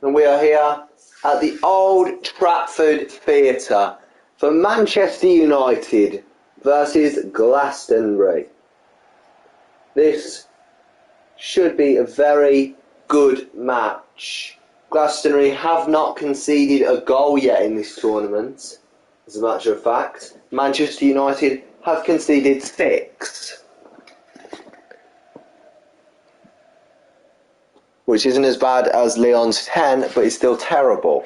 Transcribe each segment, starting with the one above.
and we are here at the Old Trafford Theatre for Manchester United versus Glastonbury. This should be a very good match. Glastonbury have not conceded a goal yet in this tournament, as a matter of fact. Manchester United have conceded 6. Which isn't as bad as Lyon's 10, but it's still terrible.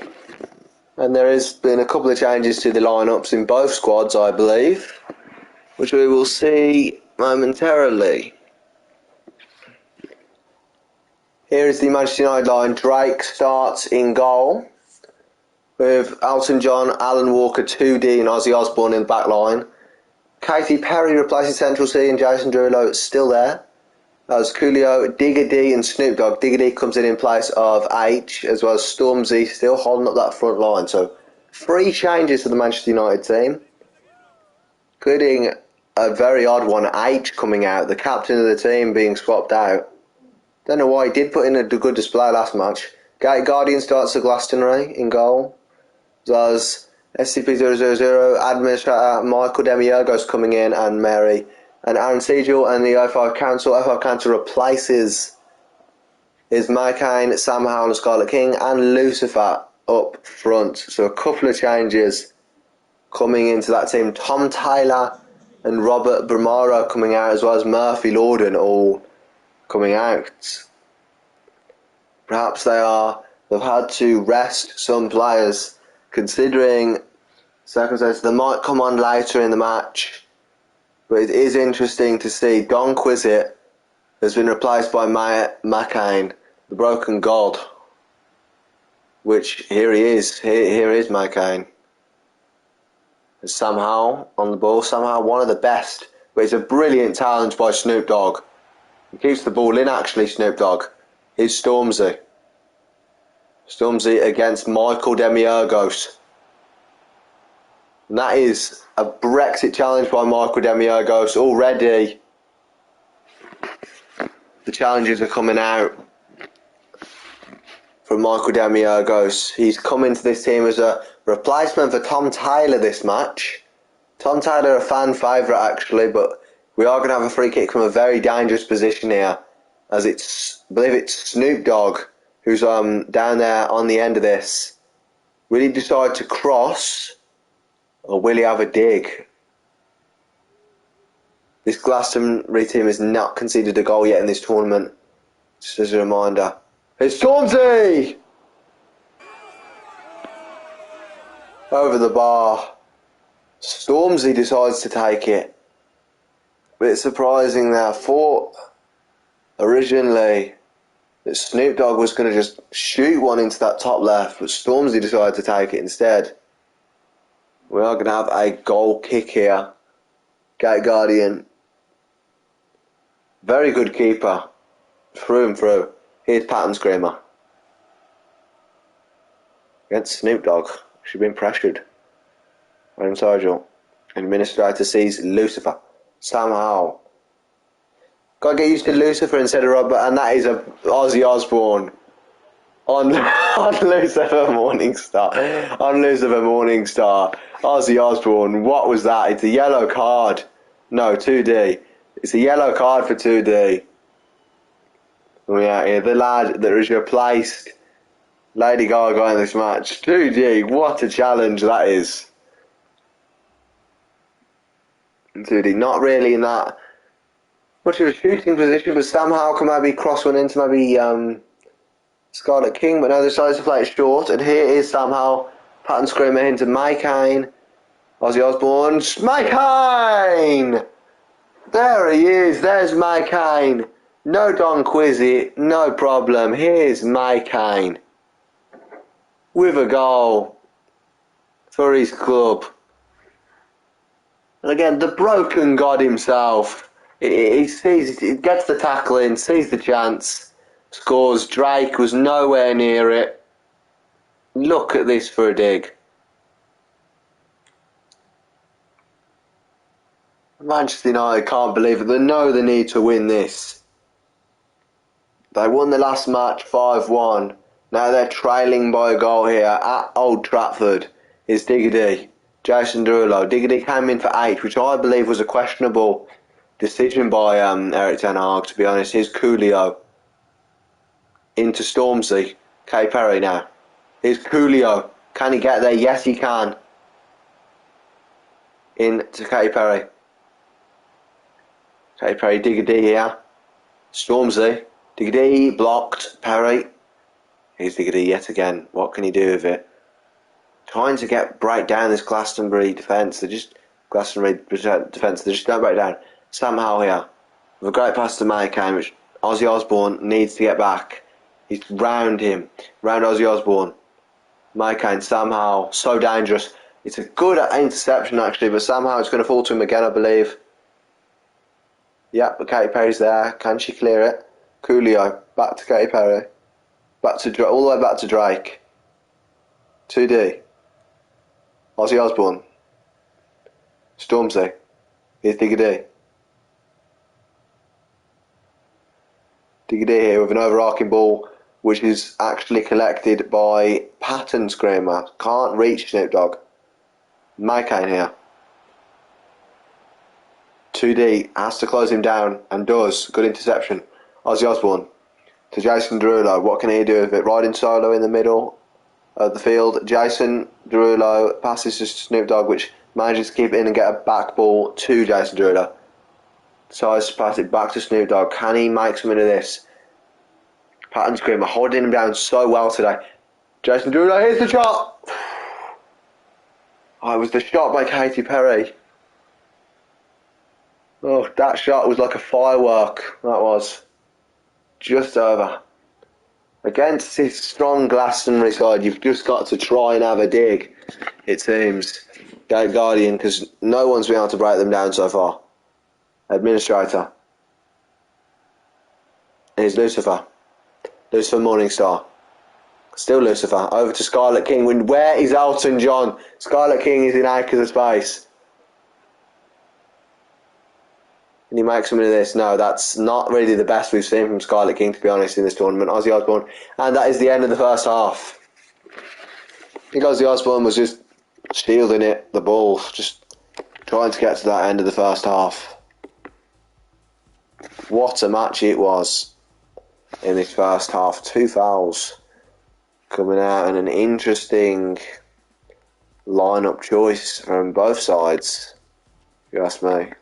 And there has been a couple of changes to the lineups in both squads, I believe, which we will see momentarily. Here is the Manchester United line. Drake starts in goal, with Elton John, Alan Walker, 2D and Ozzy Osbourne in the back line. Katy Perry replacing Central C and Jason Derulo still there. As Coolio, Digger D and Snoop Dogg. Digger D comes in place of H, as well as Stormzy still holding up that front line. So 3 changes to the Manchester United team, including a very odd one, H coming out, the captain of the team being swapped out. Don't know why he did put in a good display last match. Gate Guardian starts for Glastonbury in goal, as well as SCP-000, Administrator Michael Demiurgos coming in, and Mary. And Aaron Segel and the O5 Council. O5 Council replaces Mike Kane, Sam Howell and Scarlet King, and Lucifer up front. So a couple of changes coming into that team. Tom Taylor and Robert Bramaro coming out, as well as Murphy Lorden all coming out. Perhaps they've had to rest some players, considering circumstances. They might come on later in the match. But it is interesting to see Don Quizit has been replaced by McCain, the broken god. Which, here he is. Here is McCain. Somehow on the ball, somehow one of the best. But it's a brilliant challenge by Snoop Dogg. He keeps the ball in, actually, Snoop Dogg. Here's Stormzy. Stormzy against Michael Demiurgos. And that is a Brexit challenge by Michael Demiurgos. Already the challenges are coming out from Michael Demiurgos. He's come into this team as a replacement for Tom Taylor this match. Tom Taylor, a fan favourite actually, but we are going to have a free kick from a very dangerous position here, as I believe it's Snoop Dogg who's down there on the end of this. Will he decide to cross, or will he have a dig? This Glastonbury team has not conceded a goal yet in this tournament. Just as a reminder. It's Stormzy! Over the bar. Stormzy decides to take it. Bit surprising there. I thought originally that Snoop Dogg was going to just shoot one into that top left, but Stormzy decided to take it instead. We are going to have a goal kick here. Gate Guardian. Very good keeper. Through and through. Here's Pattern Screamer. Against Snoop Dogg. She's been pressured. Adam Sergeant. Administrator sees Lucifer. Sam Howell. Got to get used to Lucifer instead of Robert, and that is a Ozzy Osbourne. On Lucifer Morningstar. On Lucifer Morningstar. Ozzy Osbourne. What was that? It's a yellow card. No, 2D. It's a yellow card for 2D. We are here. The lad that has replaced Lady Gaga in this match. 2D. What a challenge that is. 2D. Not really in that much of a shooting position, but somehow can maybe cross one into maybe Scarlet King, but no, they decided to play it short, and here is somehow Pattern Screamer into Mike Kane. Ozzy Osbourne. Mike Kane! There he is, there's Mike Kane. No Don Quizzy, no problem. Here's Mike Kane. With a goal for his club. And again, the broken god himself. He gets the tackle in, sees the chance, scores. Drake was nowhere near it. Look at this for a dig. Manchester United can't believe it. They know they need to win this. They won the last match 5-1. Now they're trailing by a goal here at Old Trafford. Is Diggity. Jason Derulo. Diggity came in for 8, which I believe was a questionable decision by Eric Ten Hag, to be honest. Here's Coolio. Into Stormzy. Katy Perry now. Here's Coolio. Can he get there? Yes, he can. In to Katy Perry. Katy Perry, Diggity here. Stormzy. Diggity blocked. Perry. Here's Diggity yet again. What can he do with it? Trying to break down this Glastonbury defence. They just don't break down. Sam Howell here with a great pass to Maycane, which Ozzy Osbourne needs to get back. He's round him, round Ozzy Osbourne. Maycane, Sam Howell, so dangerous. It's a good interception actually, but somehow it's going to fall to him again, I believe. Yep, but Katy Perry's there. Can she clear it? Coolio, back to Katy Perry. All the way back to Drake. 2D. Ozzy Osbourne. Stormzy. Here's Diggity. Diggity here with an overarching ball, which is actually collected by Pattern Screamer. Can't reach Snoop Dogg. Maycane here. 2D has to close him down and does. Good interception. Ozzy Osbourne to Jason Derulo. What can he do with it? Riding solo in the middle of the field. Jason Derulo passes to Snoop Dogg, which manages to keep it in and get a back ball to Jason Derulo. So I pass it back to Snoop Dogg. Can he make something of this? Pattern Screamer holding him down so well today. Jason Derulo, here's the shot! Oh, it was the shot by Katy Perry. Oh, that shot was like a firework. That was. Just over. Against this strong Glastonbury side, you've just got to try and have a dig, it seems. Guardian, because no one's been able to break them down so far. Administrator. Here's Lucifer. Lucifer Morningstar. Still Lucifer. Over to Scarlet King. Where is Elton John? Scarlet King is in acres of space. Can he make something of this? No, that's not really the best we've seen from Scarlet King, to be honest, in this tournament. Ozzy Osbourne. And that is the end of the first half. I think Ozzy Osbourne was just shielding it, the ball, just trying to get to that end of the first half. What a match it was in this first half. 2 fouls coming out, and an interesting lineup choice from both sides, if you ask me.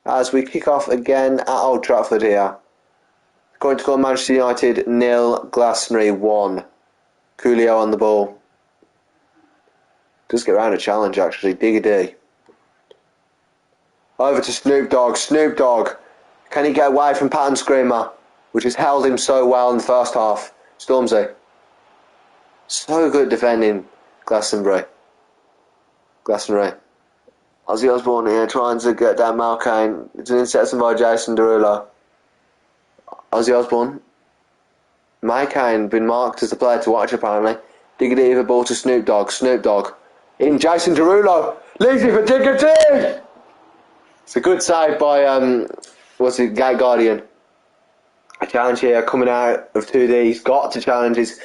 As we kick off again at Old Trafford here. Going to call Manchester United 0, Glastonbury 1. Coolio on the ball. Does get around a challenge actually. Diggity. Over to Snoop Dogg. Snoop Dogg. Can he get away from Pattern Screamer, which has held him so well in the first half? Stormzy. So good defending Glastonbury. Ozzy Osbourne here trying to get down Maycane. It's an interception by Jason Derulo. Ozzy Osbourne. Maycane been marked as the player to watch apparently. Diggity with a ball to Snoop Dogg. Snoop Dogg. In Jason Derulo. Leaves it for Diggity! It's a good save by Gate Guardian. A challenge here coming out of 2D. He's got to challenge his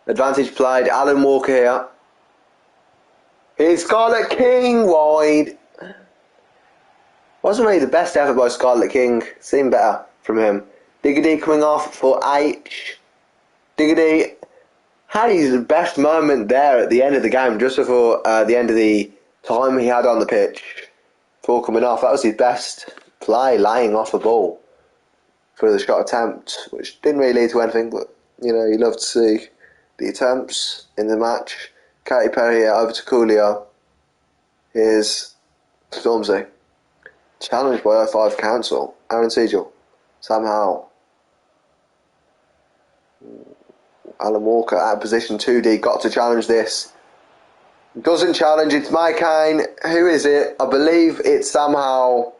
advantage played. Alan Walker here. Here's Scarlet King wide. Wasn't really the best effort by Scarlet King. Seemed better from him. Diggity coming off for H. Diggity had his best moment there at the end of the game, just before the end of the time he had on the pitch. Before coming off, that was his best play, laying off a ball for the shot attempt, which didn't really lead to anything, but you know, you love to see the attempts in the match. Katy Perry here, over to Coolio. Here's Stormzy. Challenged by 05 Council. Aaron Siegel. Sam Howell. Alan Walker out of position 2D. Got to challenge this. Doesn't challenge. It's Maycane. Who is it? I believe it's Sam Howell.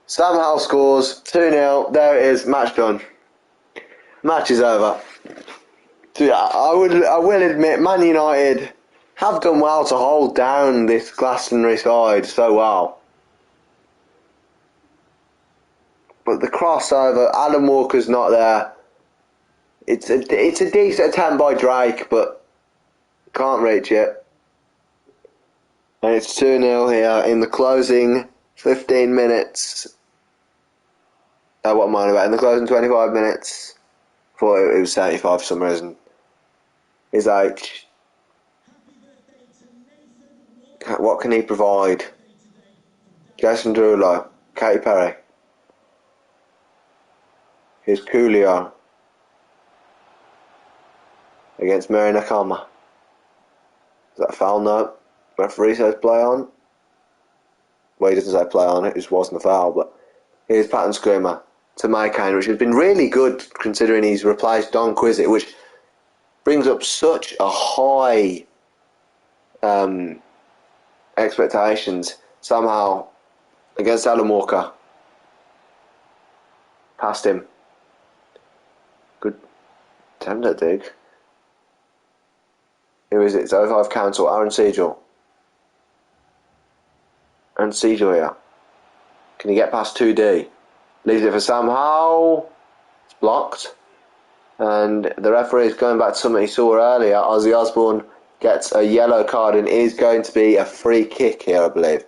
Sam Howell scores 2-0. There it is. Match done. Match is over. So yeah, I will admit, Man United have done well to hold down this Glastonbury side so well. But the crossover, Alan Walker's not there. It's a decent attempt by Drake, but can't reach it. And it's 2-0 here in the closing 15 minutes. What am I on about? In the closing 25 minutes. I thought it was 75 for some reason. His age. What can he provide? Jason Derulo, Katy Perry. Here's Coolio against Mary Nakama. Is that a foul? No. Referee says play on. Well, he doesn't say play on, it just wasn't a foul, but here's Patton Screamer to Maikane, which has been really good considering he's replaced Don Quizzit, which brings up such a high expectations somehow against Alan Walker. Past him. Good tender dig. Who is it? It's 05 Council, Aaron Siegel. Aaron Siegel here. Can he get past 2D? Leaves it for Sam Howell. It's blocked. And the referee is going back to something he saw earlier. Ozzy Osbourne gets a yellow card and is going to be a free kick here, I believe.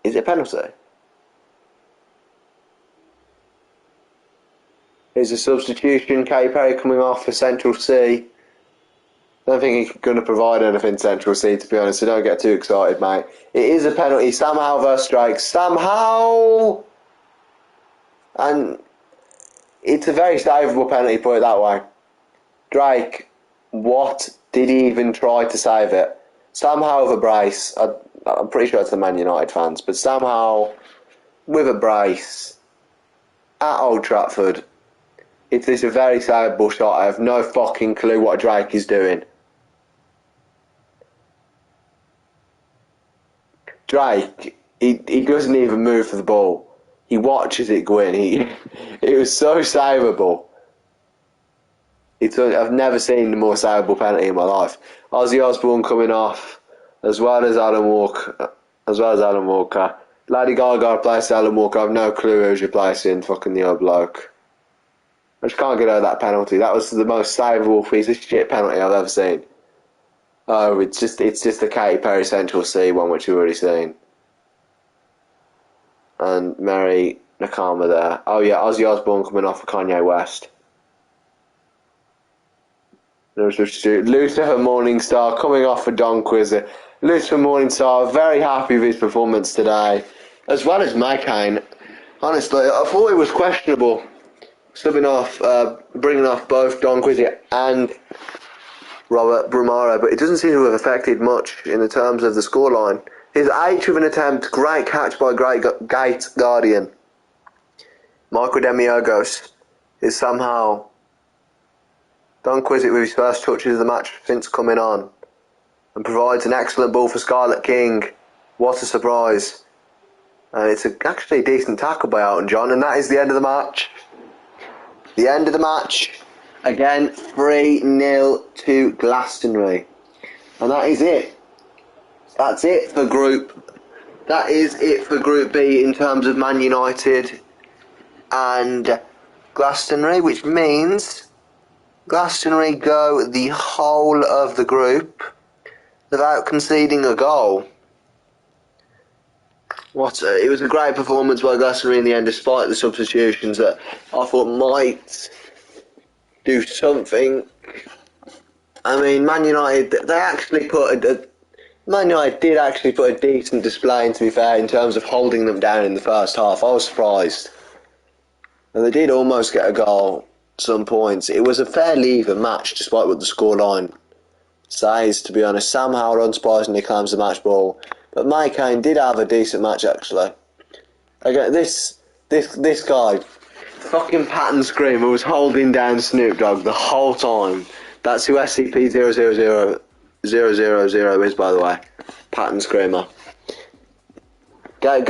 Is it a penalty? Here's a substitution. Katy Perry coming off for Central C. I don't think he's going to provide anything Central C, to be honest, so don't get too excited, mate. It is a penalty. Sam Howell versus Drake. Sam Howell! And it's a very savable penalty, put it that way. Drake, what did he even try to save it? Sam Howell with a brace. I'm pretty sure it's the Man United fans, but Sam Howell with a brace at Old Trafford. It's a very savable shot. I have no fucking clue what Drake is doing. Drake, he doesn't even move for the ball. He watches it go in. It was so savable. I've never seen a more savable penalty in my life. Ozzy Osbourne coming off, as well as Alan Walker. Lady Gaga replaced Alan Walker. I've no clue who's replacing fucking the old bloke. I just can't get over that penalty. That was the most savable piece of shit penalty I've ever seen. Oh, it's just the Katy Perry Central C one, which we've already seen. And Mary Nakama there. Oh yeah, Ozzy Osbourne coming off for Kanye West. Lucifer Morningstar coming off for Don Quizzer. Lucifer Morningstar, very happy with his performance today, as well as Maikane. Honestly, I thought it was questionable subbing off, bringing off both Don Quizzer and Robert Brumaro, but it doesn't seem to have affected much in the terms of the scoreline. His H with an attempt, great catch by Gate Guardian. Michael Demiogos is somehow Don Quizit with his first touches of the match since coming on, and provides an excellent ball for Scarlet King. What a surprise. And it's actually a decent tackle by Elton John, and that is the end of the match. The end of the match. Again, 3-0 to Glastonbury. And that is it. That is it for Group B in terms of Man United and Glastonbury, which means Glastonbury go the whole of the group without conceding a goal. It was a great performance by Glastonbury in the end, despite the substitutions that I thought might do something. I mean, Man United did actually put a decent display in, to be fair, in terms of holding them down in the first half. I was surprised. And they did almost get a goal at some points. It was a fairly even match, despite what the scoreline says, to be honest. Sam Howell unsurprisingly claims the match ball, but Maikane did have a decent match, actually. Again, this guy, fucking Patton Screamer, was holding down Snoop Dogg the whole time. That's who SCP-000 is, by the way. Patton Screamer. Guys.